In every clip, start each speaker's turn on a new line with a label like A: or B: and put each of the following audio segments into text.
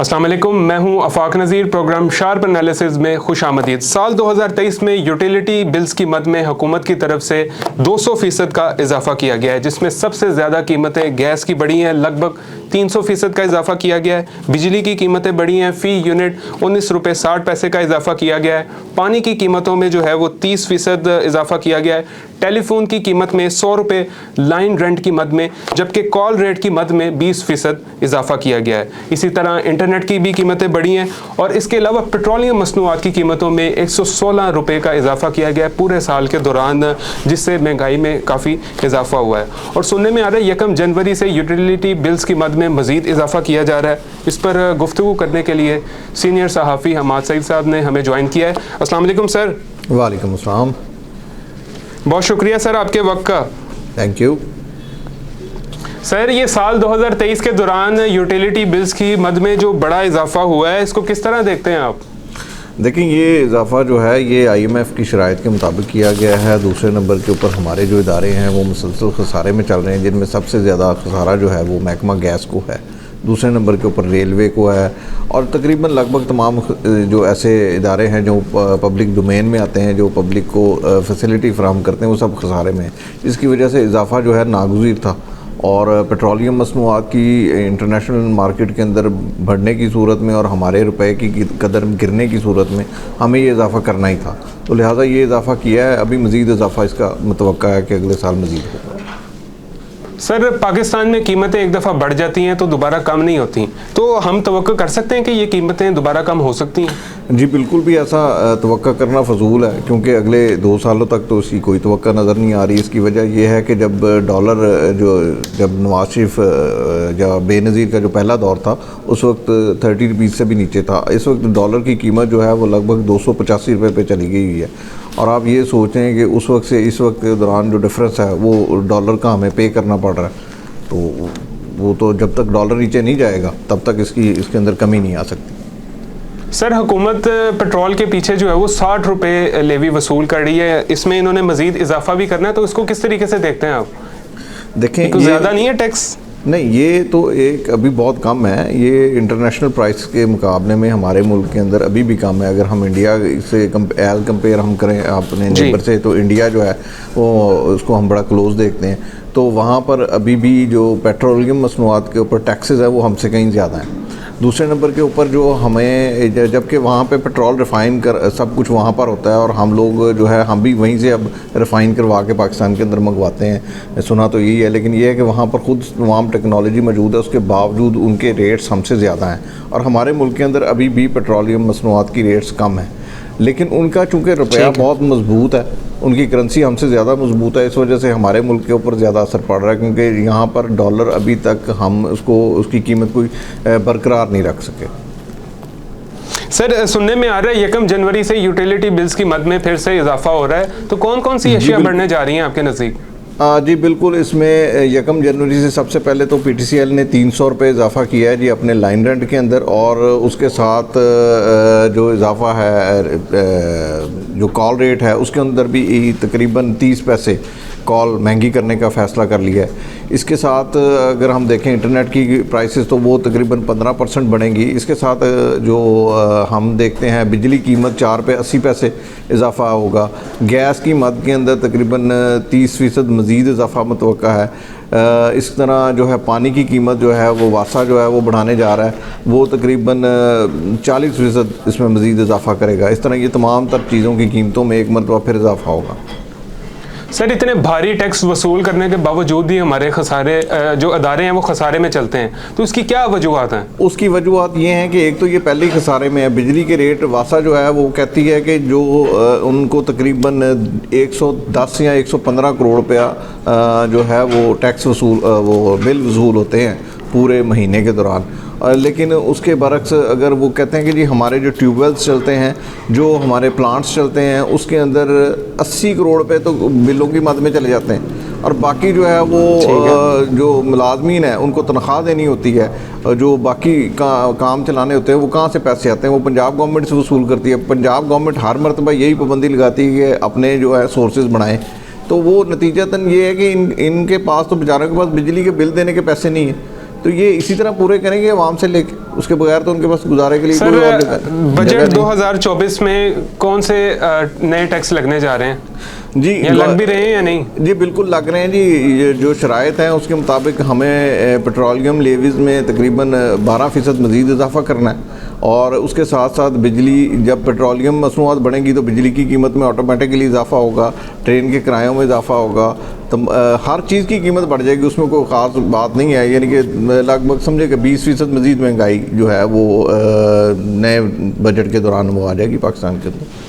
A: अस्सलाम वालेकुम, मैं हूं अफाक नज़ीर। प्रोग्राम शार्प एनालिसिस में खुश आमदीद। साल 2023 में यूटिलिटी बिल्स की मद में हुकूमत की तरफ से 200% का इजाफा किया गया है, जिसमें सबसे ज़्यादा कीमतें गैस की बढ़ी हैं, लगभग 300% का इजाफा किया गया है। बिजली की कीमतें बढ़ी हैं, फ़ी यूनिट 19 रुपये 60 पैसे का इजाफा किया गया है। पानी की कीमतों में जो है वो 30% इजाफा किया गया है। टेलीफोन की कीमत में 100 रुपये लाइन रेंट की मद में, जबकि कॉल रेट की मद में 20% इजाफा किया गया है। इसी तरह इंटरनेट की भी कीमतें बढ़ी हैं और इसके अलावा पेट्रोलियम मसनूआत की कीमतों में 116 रुपये का इजाफा किया गया है पूरे साल के दौरान, जिससे महंगाई में काफ़ी इजाफा हुआ है। और सुनने में आ रहा है 1 जनवरी से यूटिलिटी बिल्स की मद में मज़ीद इजाफा किया जा रहा है। इस पर गुफ्तगू करने के लिए सीनियर सहाफ़ी हमाद सईद साहब ने हमें ज्वाइन किया है। अस्सलाम वालेकुम सर।
B: वालेकुम अस्सलाम।
A: बहुत शुक्रिया सर आपके वक्त का।
B: थैंक यू
A: सर, ये साल 2023 के दौरान यूटिलिटी बिल्स की मद में जो बड़ा इजाफा हुआ है, इसको किस तरह देखते हैं आप?
B: देखें, ये इजाफा जो है ये IMF की शराइत के मुताबिक किया गया है। दूसरे नंबर के ऊपर हमारे जो इदारे हैं वो मुसलसल खसारे में चल रहे हैं, जिनमें सबसे ज़्यादा खसारा जो है वो महकमा गैस को है, दूसरे नंबर के ऊपर रेलवे को है, और तकरीबन लगभग तमाम जो ऐसे इदारे हैं जो पब्लिक डोमेन में आते हैं, जो पब्लिक को फैसिलिटी फराहम करते हैं, वो सब खसारे में है। इसकी वजह से इजाफा जो है नागुज़ीर था और पेट्रोलियम मसनूआत की इंटरनेशनल मार्केट के अंदर बढ़ने की सूरत में और हमारे रुपए की कदर गिरने की सूरत में हमें ये इजाफा करना ही था, तो लिहाजा ये इजाफा किया है। अभी मज़ीद इजाफा इसका मुतवक्का है कि अगले साल मज़ीद होगा।
A: सर, पाकिस्तान में कीमतें एक दफ़ा बढ़ जाती हैं तो दोबारा कम नहीं होती, तो हम तवक्को कर सकते हैं कि ये कीमतें दोबारा कम हो सकती हैं?
B: जी बिल्कुल भी ऐसा तवक्का करना फजूल है, क्योंकि अगले 2 सालों तक तो इसकी कोई तवक्का नज़र नहीं आ रही। इसकी वजह यह है कि जब डॉलर जब नवाज शरीफ या बेनज़ीर का जो पहला दौर था उस वक्त 30 रुपीज़ से भी नीचे था। इस वक्त डॉलर की कीमत जो है वो लगभग 285 रुपये पे चली गई है, और आप ये सोचें कि उस वक्त से इस वक्त के दौरान जो डिफरेंस है वो डॉलर का हमें पे करना पड़ रहा है, तो वो तो जब तक डॉलर नीचे नहीं जाएगा तब तक इसके अंदर कमी नहीं आ सकती।
A: सर, हुकूमत पेट्रोल के पीछे जो है वो 60 रुपये लेवी वसूल कर रही है, इसमें इन्होंने मज़ीद इजाफा भी करना है, तो इसको किस तरीके से देखते हैं आप?
B: देखें,
A: ज़्यादा नहीं है टैक्स?
B: नहीं, ये तो एक अभी बहुत कम है। ये इंटरनेशनल प्राइस के मुकाबले में हमारे मुल्क के अंदर अभी भी कम है। अगर हम इंडिया से कंपेयर हम करें अपने नेबर से, तो इंडिया जो है वो उसको हम बड़ा क्लोज देखते हैं, तो वहाँ पर अभी भी जो पेट्रोलियम मसनूआत के ऊपर टैक्सेस है वो हमसे कहीं ज़्यादा हैं। दूसरे नंबर के ऊपर जो हमें, जबकि वहाँ पे पेट्रोल रिफ़ाइन कर सब कुछ वहाँ पर होता है, और हम लोग जो है हम भी वहीं से अब रिफ़ाइन करवा के पाकिस्तान के अंदर मंगवाते हैं, सुना तो यही है। लेकिन ये है कि वहाँ पर ख़ुद तमाम टेक्नोलॉजी मौजूद है, उसके बावजूद उनके रेट्स हमसे ज़्यादा हैं, और हमारे मुल्क के अंदर अभी भी पेट्रोलियम मसनूआत की रेट्स कम हैं। लेकिन उनका चूँकि रुपया बहुत मजबूत है, उनकी करेंसी हमसे ज़्यादा मजबूत है, इस वजह से हमारे मुल्क के ऊपर ज़्यादा असर पड़ रहा है, क्योंकि यहाँ पर डॉलर अभी तक हम उसकी कीमत कोई बरकरार नहीं रख सके।
A: सर, सुनने में आ रहा है 1 जनवरी से यूटिलिटी बिल्स की मद में फिर से इजाफा हो रहा है, तो कौन कौन सी अशिया बढ़ने जा रही हैं आपके नज़दीक?
B: जी बिल्कुल, इसमें 1 जनवरी से सबसे पहले तो PTCL ने 300 रुपये इजाफ़ा किया है जी अपने लाइन रेंट के अंदर, और उसके साथ जो इजाफ़ा है जो कॉल रेट है उसके अंदर भी तकरीबन 30 पैसे कॉल महंगी करने का फ़ैसला कर लिया है। इसके साथ अगर हम देखें इंटरनेट की प्राइसेस, तो वो तकरीबन 15% बढ़ेंगी। इसके साथ जो हम देखते हैं बिजली कीमत 4 रुपये 80 पैसे इजाफ़ा होगा। गैस की मद के अंदर तकरीबन 30% मज़ीद इजाफ़ा मुतवक्का है। इस तरह जो है पानी की कीमत जो है वो वासा जो है वो बढ़ाने जा रहा है, वो तकरीबन 40% इसमें मज़ीद इजाफ़ा करेगा। इस तरह ये तमाम तर चीज़ों की कीमतों में एक मरतबा फिर इजाफ़ा होगा।
A: सर, इतने भारी टैक्स वसूल करने के बावजूद भी हमारे खसारे जो अदारे हैं वो खसारे में चलते हैं, तो उसकी क्या वजूहत हैं?
B: उसकी वजूहत ये हैं कि एक तो ये पहले ही खसारे में है। बिजली के रेट वासा जो है वो कहती है कि जो उनको तकरीबन 110 या 115 करोड़ रुपया जो है वो टैक्स वो बिल वसूल होते हैं पूरे महीने के दौरान। लेकिन उसके बरक्स अगर वो कहते हैं कि जी हमारे जो ट्यूबवेल्स चलते हैं, जो हमारे प्लांट्स चलते हैं, उसके अंदर 80 करोड़ रुपए तो बिलों की मद में चले जाते हैं, और बाकी जो है वो जो मुलाजमीन है उनको तनख्वाह देनी होती है, जो बाकी काम चलाने होते हैं वो कहाँ से पैसे आते हैं, वो पंजाब गवर्नमेंट से वसूल करती है। पंजाब गवर्नमेंट हर मरतबा यही पाबंदी लगाती है कि अपने जो है सोर्सेज बढ़ाएं, तो वो नतीजतन ये है कि इनके पास तो बेचारों के पास बिजली के बिल देने के पैसे नहीं हैं, तो ये इसी तरह पूरे करेंगे आवाम से लेके। उसके बगैर तो उनके पास गुजारे के लिए
A: सर,
B: कोई और
A: बजट 2024 में कौन से नए टैक्स लगने जा रहे हैं
B: जी?
A: या लग भी रहे हैं या नहीं?
B: जी बिल्कुल लग रहे हैं जी। ये जो शराइत हैं उसके मुताबिक हमें पेट्रोलियम लेवीज़ में तकरीबन 12% मज़ीद इजाफा करना है, और उसके साथ साथ बिजली, जब पेट्रोलियम मसनूआत बढ़ेंगी तो बिजली की कीमत में ऑटोमेटिकली इजाफा होगा, ट्रेन के किरायों में इजाफा होगा, तो हर चीज़ की कीमत बढ़ जाएगी, उसमें कोई ख़ास बात नहीं है। यानी कि लगभग समझे कि 20% मज़ीद महंगाई जो है वो नए बजट के दौरान वो आ जाएगी पाकिस्तान के अंदर।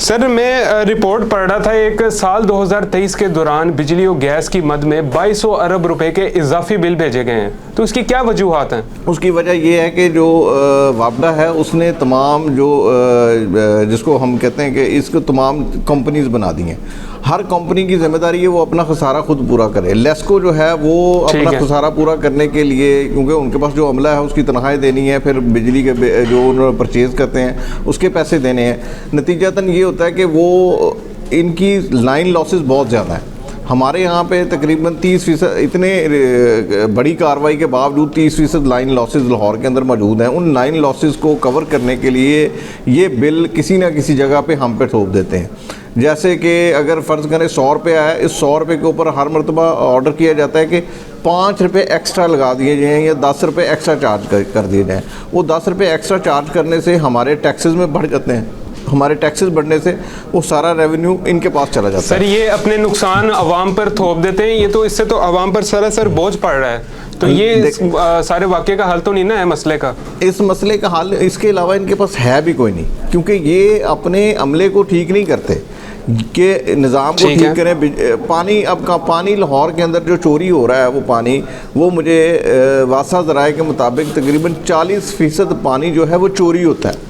A: सर, मैं रिपोर्ट पढ़ रहा था, एक साल 2023 के दौरान बिजली और गैस की मद में 2200 अरब रुपए के इजाफी बिल भेजे गए हैं, तो इसकी क्या वजूहात हैं? उसकी
B: वजह यह है कि जो वापडा है उसने तमाम जो जिसको हम कहते हैं कि इसको तमाम कंपनीज बना दी हैं। हर कंपनी की जिम्मेदारी है वो अपना खसारा खुद पूरा करे। लेस्को जो है वो अपना खसारा पूरा करने के लिए, क्योंकि उनके पास जो अमला है उसकी तनख्वाहें देनी है, फिर बिजली के जो उन्होंने परचेज़ करते हैं उसके पैसे देने हैं, नतीजतन ये होता है कि वो इनकी लाइन लॉसेस बहुत ज़्यादा हैं। हमारे यहाँ पे तकरीबन 30%, इतने बड़ी कार्रवाई के बावजूद 30% लाइन लॉसेस लाहौर के अंदर मौजूद हैं। उन लाइन लॉसेस को कवर करने के लिए ये बिल किसी ना किसी जगह पे हम पे थोप देते हैं। जैसे कि अगर फ़र्ज़ करें 100 रुपये है, इस 100 रुपये के ऊपर हर मरतबा ऑर्डर किया जाता है कि 5 रुपये एक्स्ट्रा लगा दिए जाएँ या 10 रुपये एक्स्ट्रा चार्ज कर दिए जाएँ। वो 10 रुपये एक्स्ट्रा चार्ज करने से हमारे टैक्सेस में बढ़ जाते हैं, हमारे टैक्सेस बढ़ने से वो सारा रेवेन्यू इनके पास चला जाता है।
A: सर, ये अपने नुकसान अवाम पर थोप देते हैं, ये तो इससे तो अवाम पर सरासर बोझ पड़ रहा है। तो ये सारे वाक़े का हल तो नहीं ना है मसले का? इस
B: मसले का हल इसके अलावा इनके पास है भी कोई नहीं, क्योंकि ये अपने अमले को ठीक नहीं करते कि निज़ाम को ठीक करें। पानी, अब का पानी लाहौर के अंदर जो चोरी हो रहा है वो पानी, वो मुझे वासा ज़राए के मुताबिक तकरीबन 40% पानी जो है वो चोरी होता है।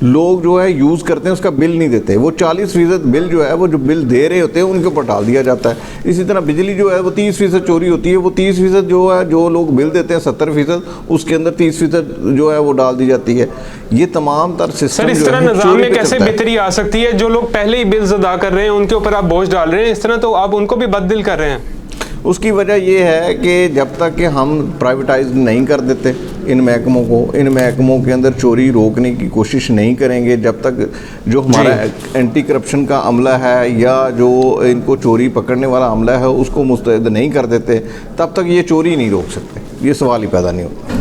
B: लोग जो है यूज़ करते हैं, उसका बिल नहीं देते। वो 40% बिल जो है वो जो बिल दे रहे होते हैं उनके ऊपर डाल दिया जाता है। इसी तरह बिजली जो है वो 30% चोरी होती है, वो 30% जो है जो लोग बिल देते हैं 70%, उसके अंदर 30% जो है वो डाल दी जाती है। ये तमाम तर सिस्टम।
A: सर, इस तरह निज़ाम में कैसे बेहतरी आ सकती है? जो लोग पहले ही बिल्स अदा कर रहे हैं उनके ऊपर आप बोझ डाल रहे हैं, इस तरह तो आप उनको भी बददिल कर रहे हैं।
B: उसकी वजह ये है कि जब तक कि हम प्राइवेटाइज नहीं कर देते इन महकमों को, इन महकमों के अंदर चोरी रोकने की कोशिश नहीं करेंगे, जब तक जो हमारा एंटी करप्शन का अमला है या जो इनको चोरी पकड़ने वाला अमला है उसको मुस्तैद नहीं कर देते, तब तक ये चोरी नहीं रोक सकते। ये सवाल ही पैदा नहीं होता।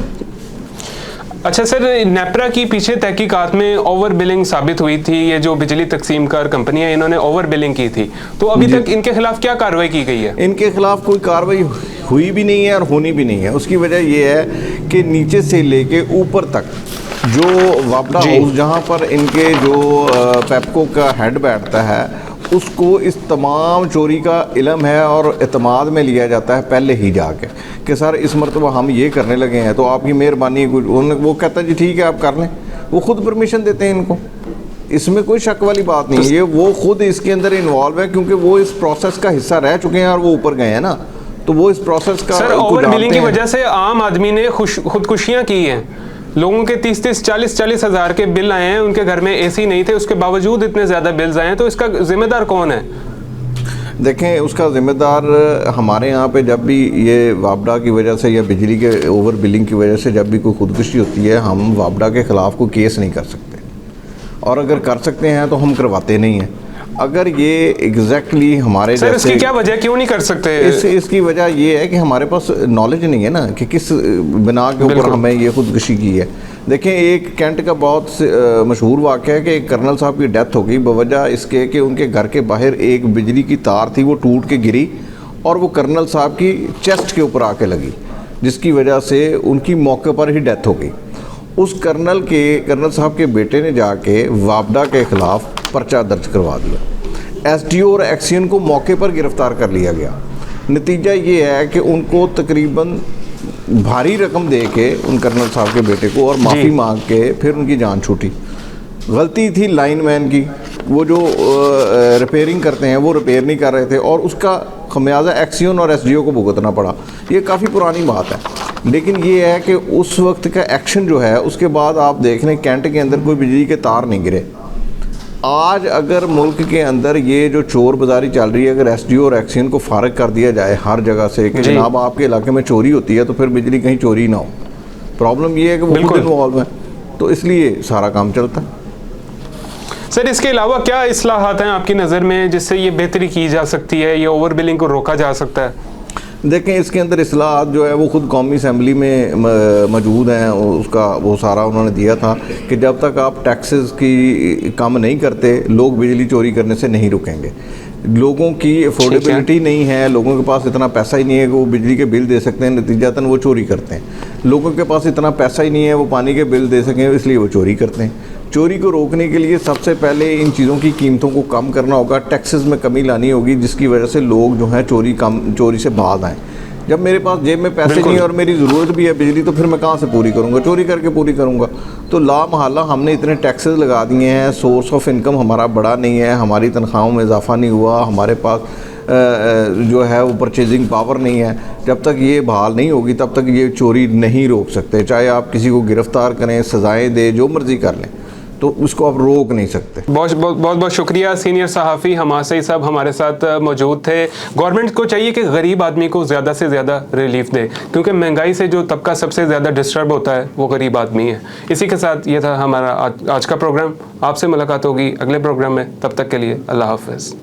A: अच्छा सर, नेपरा की पीछे तहकीकात में ओवर बिलिंग साबित हुई थी। ये जो बिजली तकसीम कार कंपनी है, इन्होंने ओवर बिलिंग की थी, तो अभी तक इनके खिलाफ क्या कार्रवाई की गई है?
B: इनके खिलाफ कोई कार्रवाई हुई भी नहीं है और होनी भी नहीं है। उसकी वजह यह है कि नीचे से लेके ऊपर तक जो वापडा हाउस जहाँ पर इनके जो पेप्को का हेड बैठता है उसको इस तमाम चोरी का इल्म है और एतमाद में लिया जाता है पहले ही जाके कि सर इस मरतबा हम ये करने लगे हैं तो आपकी मेहरबानी। वो कहता है जी ठीक है आप कर लें, वो खुद परमिशन देते हैं इनको, इसमें कोई शक वाली बात नहीं है। ये वो खुद इसके अंदर इन्वॉल्व है क्योंकि वो इस प्रोसेस का हिस्सा रह चुके हैं और वो ऊपर गए हैं ना, तो वो इस प्रोसेस का।
A: सर, ओवर बिलिंग की वजह से आम आदमी ने खुदकुशियाँ की हैं। लोगों के 30-30, 40-40 हज़ार के बिल आए हैं, उनके घर में एसी नहीं थे, उसके बावजूद इतने ज़्यादा बिल्स आए हैं, तो इसका जिम्मेदार कौन है?
B: देखें, उसका ज़िम्मेदार हमारे यहाँ पे जब भी ये वापडा की वजह से या बिजली के ओवर बिलिंग की वजह से जब भी कोई खुदकुशी होती है, हम वापडा के ख़िलाफ़ कोई केस नहीं कर सकते, और अगर कर सकते हैं तो हम करवाते नहीं हैं। अगर ये एग्जैक्टली हमारे
A: सर, इसकी क्या वजह, क्यों नहीं कर सकते?
B: इसकी वजह ये है कि हमारे पास नॉलेज नहीं है ना कि किस बिना के ऊपर हमें ये खुदकुशी की है। देखें, एक कैंट का बहुत मशहूर वाक़या है कि एक कर्नल साहब की डेथ हो गई बवजह इसके कि उनके घर के बाहर एक बिजली की तार थी, वो टूट के गिरी और वो कर्नल साहब की चेस्ट के ऊपर आके लगी, जिसकी वजह से उनकी मौके पर ही डेथ हो गई। उस कर्नल साहब के बेटे ने जाके वापडा के ख़िलाफ़ पर्चा दर्ज करवा दिया। एसडीओ और एक्सियन को मौके पर गिरफ़्तार कर लिया गया। नतीजा ये है कि उनको तकरीबन भारी रकम दे के उन कर्नल साहब के बेटे को और माफ़ी मांग के फिर उनकी जान छूटी। गलती थी लाइनमैन की, वो जो रिपेयरिंग करते हैं वो रिपेयर नहीं कर रहे थे और उसका खमियाजा एक्सियन और एसडीओ को भुगतना पड़ा। ये काफ़ी पुरानी बात है, लेकिन ये है कि उस वक्त का एक्शन जो है उसके बाद आप देख लें कैंट के अंदर कोई बिजली के तार नहीं गिरे। आज अगर मुल्क के अंदर ये जो चोर बाजारी चल रही है, अगर एसडीओ और एक्सियन को फारग कर दिया जाए हर जगह से कि जनाब आपके इलाके में चोरी होती है तो फिर बिजली कहीं चोरी ना हो, प्रॉब्लम ये है कि वो खुद इन्वॉल्व है, तो इसलिए सारा काम चलता है।
A: सर, इसके अलावा क्या इस्लाहात हैं आपकी नज़र में जिससे ये बेहतरी की जा सकती है, ये ओवर बिलिंग को रोका जा सकता है?
B: देखें, इसके अंदर इस्लाहात जो है वो खुद कौमी असम्बली में मौजूद हैं, उसका वो सारा उन्होंने दिया था कि जब तक आप टैक्सेस की कम नहीं करते, लोग बिजली चोरी करने से नहीं रुकेंगे। लोगों की अफोर्डेबिलिटी नहीं है, लोगों के पास इतना पैसा ही नहीं है कि वो बिजली के बिल दे सकते हैं, नतीजतन वो चोरी करते हैं। लोगों के पास इतना पैसा ही नहीं है वो पानी के बिल दे सकें, इसलिए वो चोरी करते हैं। चोरी को रोकने के लिए सबसे पहले इन चीज़ों की कीमतों को कम करना होगा, टैक्सेस में कमी लानी होगी, जिसकी वजह से लोग जो हैं चोरी से बाज आएँ। जब मेरे पास जेब में पैसे नहीं है और मेरी ज़रूरत भी है बिजली, तो फिर मैं कहाँ से पूरी करूँगा? चोरी करके पूरी करूँगा। तो लामहल्ला हमने इतने टैक्सेस लगा दिए हैं, सोर्स ऑफ इनकम हमारा बड़ा नहीं है, हमारी तनख्वाहों में इजाफा नहीं हुआ, हमारे पास जो है वो परचेजिंग पावर नहीं है। जब तक ये बहाल नहीं होगी तब तक ये चोरी नहीं रोक सकते। चाहे आप किसी को गिरफ़्तार करें, सज़ाएँ दें, जो मर्ज़ी कर लें, तो उसको आप रोक नहीं सकते।
A: बहुत शुक्रिया। सीनियर सहाफ़ी हमासई साहब हमारे साथ मौजूद थे। गवर्नमेंट को चाहिए कि गरीब आदमी को ज़्यादा से ज़्यादा रिलीफ दे, क्योंकि महंगाई से जो तबका सबसे ज़्यादा डिस्टर्ब होता है वो गरीब आदमी है। इसी के साथ ये था हमारा आज का प्रोग्राम। आपसे मुलाकात होगी अगले प्रोग्राम में, तब तक के लिए अल्लाह हाफ़िज़।